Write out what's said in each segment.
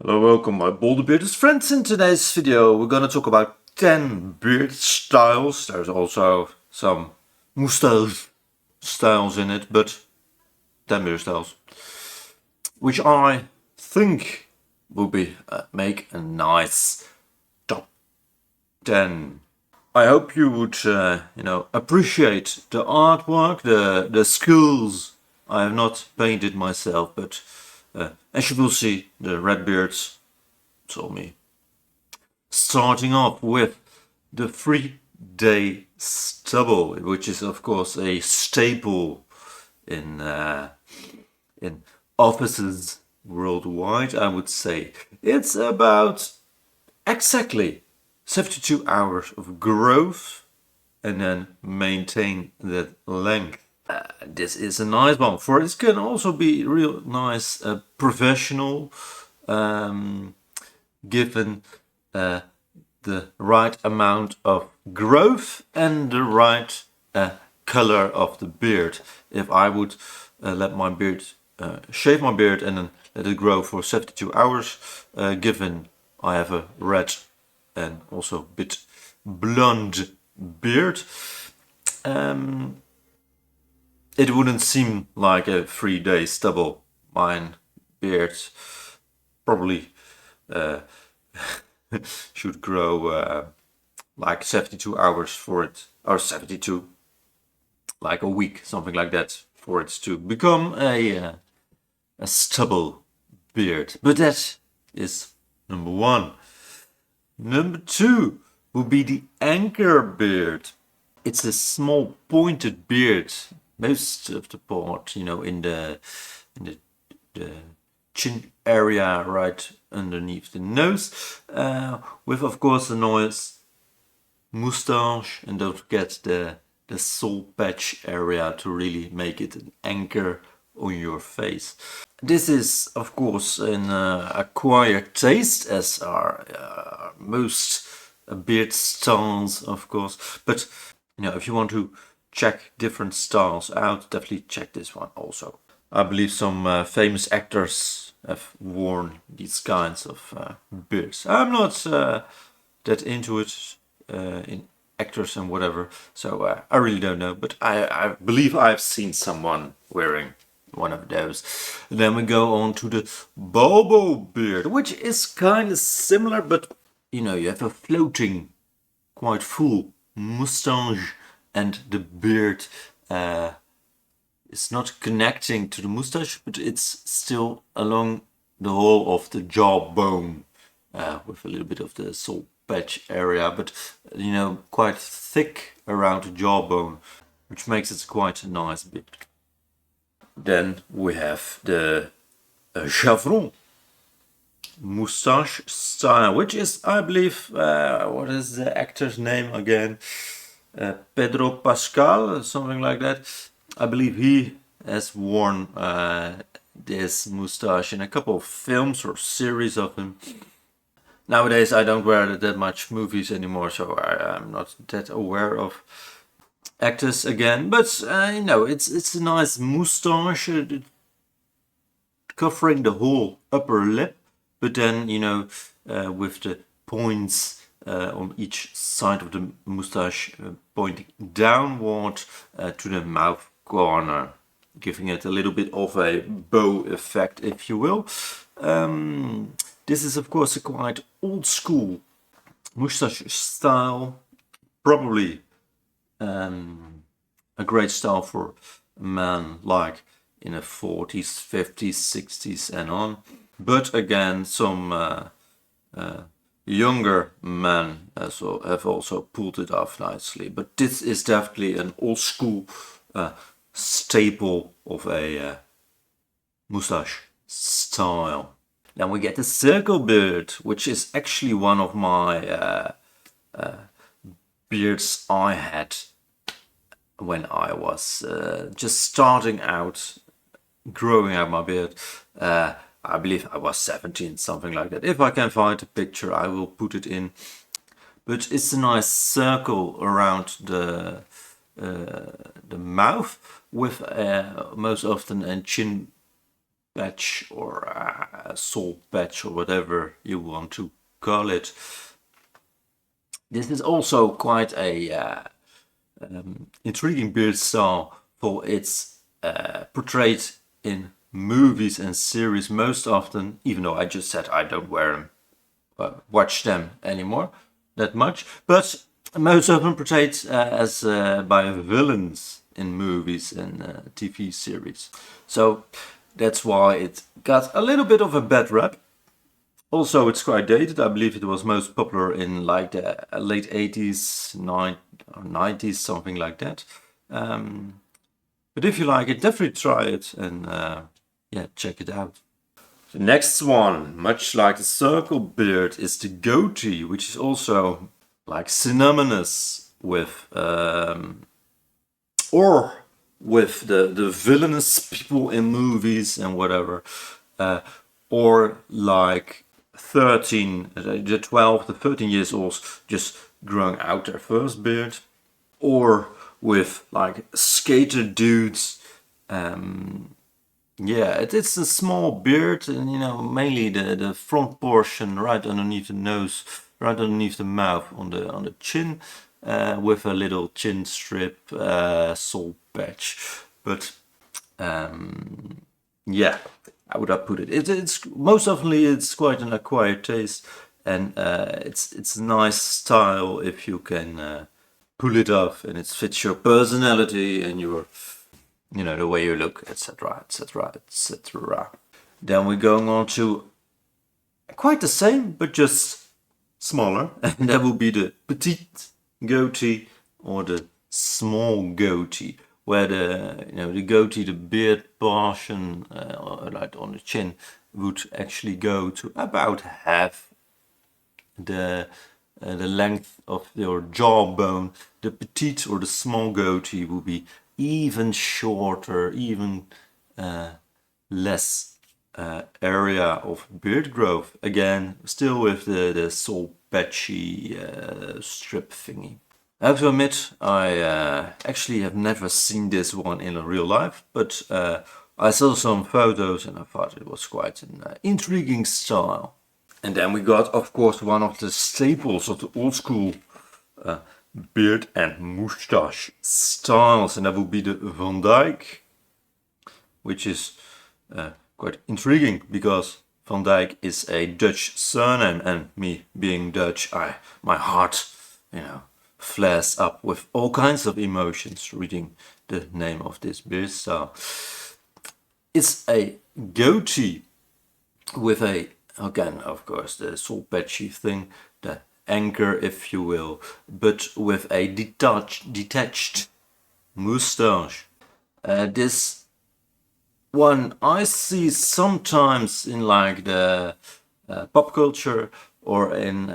Hello, welcome my Balbo bearded friends. In today's video we're gonna talk about 10 beard styles. There's also some mustache styles in it, but 10 beard styles, which I think will be make a nice top 10. I hope you would appreciate the artwork, the skills. I have not painted myself, but as you will see, the red beards told me. Starting off with the 3-day stubble, which is of course a staple in offices worldwide. I would say it's about exactly 72 hours of growth and then maintain that length. This is a nice one. For it can also be real nice professional, given the right amount of growth and the right color of the beard. If I would let my beard shave my beard and then let it grow for 72 hours, given I have a red and also a bit blonde beard, it wouldn't seem like a 3-day stubble. Mine beard probably should grow like 72 hours for it, or 72, like a week, something like that, for it to become a stubble beard. But that is number one. Number two would be the anchor beard. It's a small pointed beard, most of the part, in the chin area right underneath the nose, with of course a nice mustache, and don't forget the soul patch area to really make it an anchor on your face. This is of course an acquired taste, as are most beard styles, of course, but if you want to check different styles out, definitely check this one also. I believe some famous actors have worn these kinds of beards. I'm not that into it, in actors and whatever, so I really don't know, but I believe I've seen someone wearing one of those. Then we go on to the Balbo beard, which is kind of similar, but you have a floating, quite full mustache, and the beard is not connecting to the mustache, but it's still along the whole of the jawbone, with a little bit of the soul patch area, but quite thick around the jawbone, which makes it quite a nice beard. Then we have the Chevron mustache style, which is, I believe, what is the actor's name again? Pedro Pascal, something like that. I believe he has worn this mustache in a couple of films or series of him. Nowadays I don't wear that much movies anymore, so I'm not that aware of actors again. But it's a nice mustache, covering the whole upper lip, but then with the points on each side of the mustache pointing downward to the mouth corner, giving it a little bit of a bow effect, if you will. This is of course a quite old school mustache style, probably a great style for a man like in the 40s, 50s, 60s and on. But again, some younger men have also pulled it off nicely. But this is definitely an old school staple of a mustache style. Then we get the circle beard, which is actually one of my beards I had when I was just starting out, growing out my beard. I believe I was 17, something like that. If I can find a picture, I will put it in. But it's a nice circle around the mouth, with most often a chin patch or a soul patch or whatever you want to call it. This is also quite a intriguing beard style, for it's portrayed in movies and series most often, even though I just said I don't wear them, watch them anymore that much, but most often portrayed as by villains in movies and TV series. So that's why it got a little bit of a bad rap. Also, it's quite dated. I believe it was most popular in like the late 80s, 90s, something like that. But if you like it, definitely try it and yeah, check it out. The next one, much like the circle beard, is the goatee, which is also like synonymous with or with the villainous people in movies and whatever, or like 12 to 13 years olds just growing out their first beard, or with like skater dudes. Yeah, it's a small beard, and you know, mainly the front portion right underneath the nose, right underneath the mouth, on the chin, with a little chin strip, soul patch. But yeah, how would I put it? It's most often it's quite an acquired taste, and it's a nice style if you can pull it off, and it fits your personality and your, you know, the way you look, etc., etc., etc. Then we're going on to quite the same, but just smaller, and that will be the petite goatee or the small goatee, where the goatee, the beard portion, like on the chin, would actually go to about half the length of your jawbone. The petite or the small goatee will be even shorter, even less area of beard growth. Again, still with the soul patchy strip thingy. I have to admit, I actually have never seen this one in real life, but I saw some photos and I thought it was quite an intriguing style. And then we got, of course, one of the staples of the old school beard and mustache styles, and that would be the Van Dyke, which is quite intriguing because Van Dyke is a Dutch surname, and me being Dutch, my heart, you know, flares up with all kinds of emotions reading the name of this beard style. It's a goatee with a, again, of course, the soul patchy thing, the anchor, if you will, but with a detached mustache. This one I see sometimes in like the pop culture, or in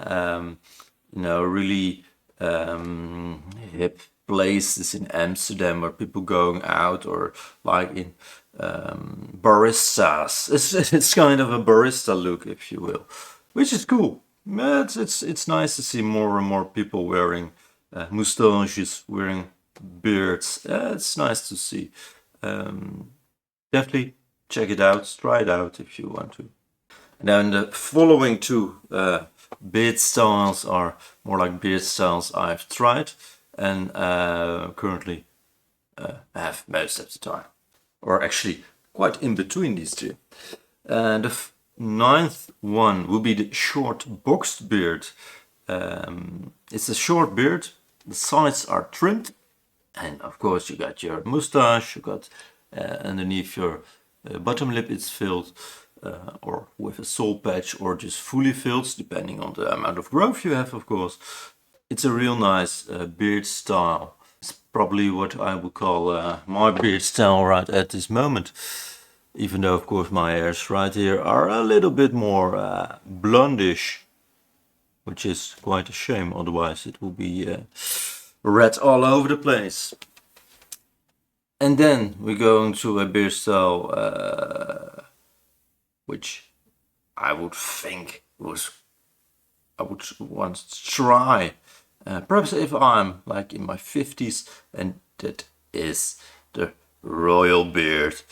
you know, really hip places in Amsterdam where people going out, or like in baristas. It's kind of a barista look, if you will, which is cool. It's nice to see more and more people wearing mustaches, wearing beards. It's nice to see. Definitely check it out, try it out if you want to. And then the following two beard styles are more like beard styles I've tried and currently have most of the time, or actually quite in between these two. And the ninth one will be the short boxed beard. It's a short beard, the sides are trimmed, and of course you got your mustache, you got underneath your bottom lip it's filled, or with a soul patch, or just fully filled, depending on the amount of growth you have, of course. It's a real nice beard style. It's probably what I would call my beard style right at this moment. Even though, of course, my hairs right here are a little bit more blondish, which is quite a shame, otherwise it will be red all over the place. And then we're going to a beard style which I would think I would want to try. Perhaps if I'm like in my 50s, and that is the royal beard.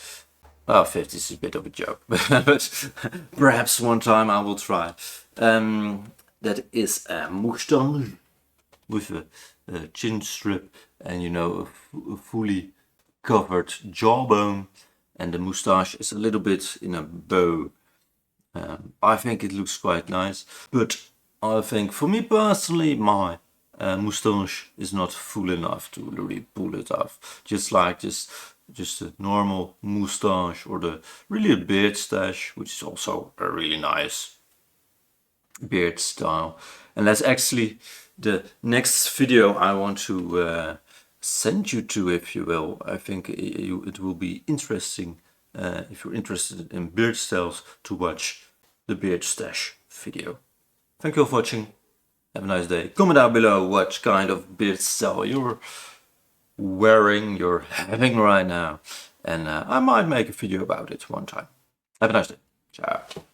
Oh, 50 is a bit of a joke, but perhaps one time I will try. That is a mustache with a chin strip and, you know, a fully covered jawbone, and the mustache is a little bit in a bow. I think it looks quite nice, but I think for me personally, my mustache is not full enough to really pull it off. Just like just a normal mustache, or the really a beard stash, which is also a really nice beard style. And that's actually the next video I want to send you to, if you will. I think it will be interesting, if you're interested in beard styles, to watch the beard stash video. Thank you for watching. Have a nice day. Comment down below what kind of beard style you're wearing, you're having right now, and I might make a video about it one time. Have a nice day. Ciao.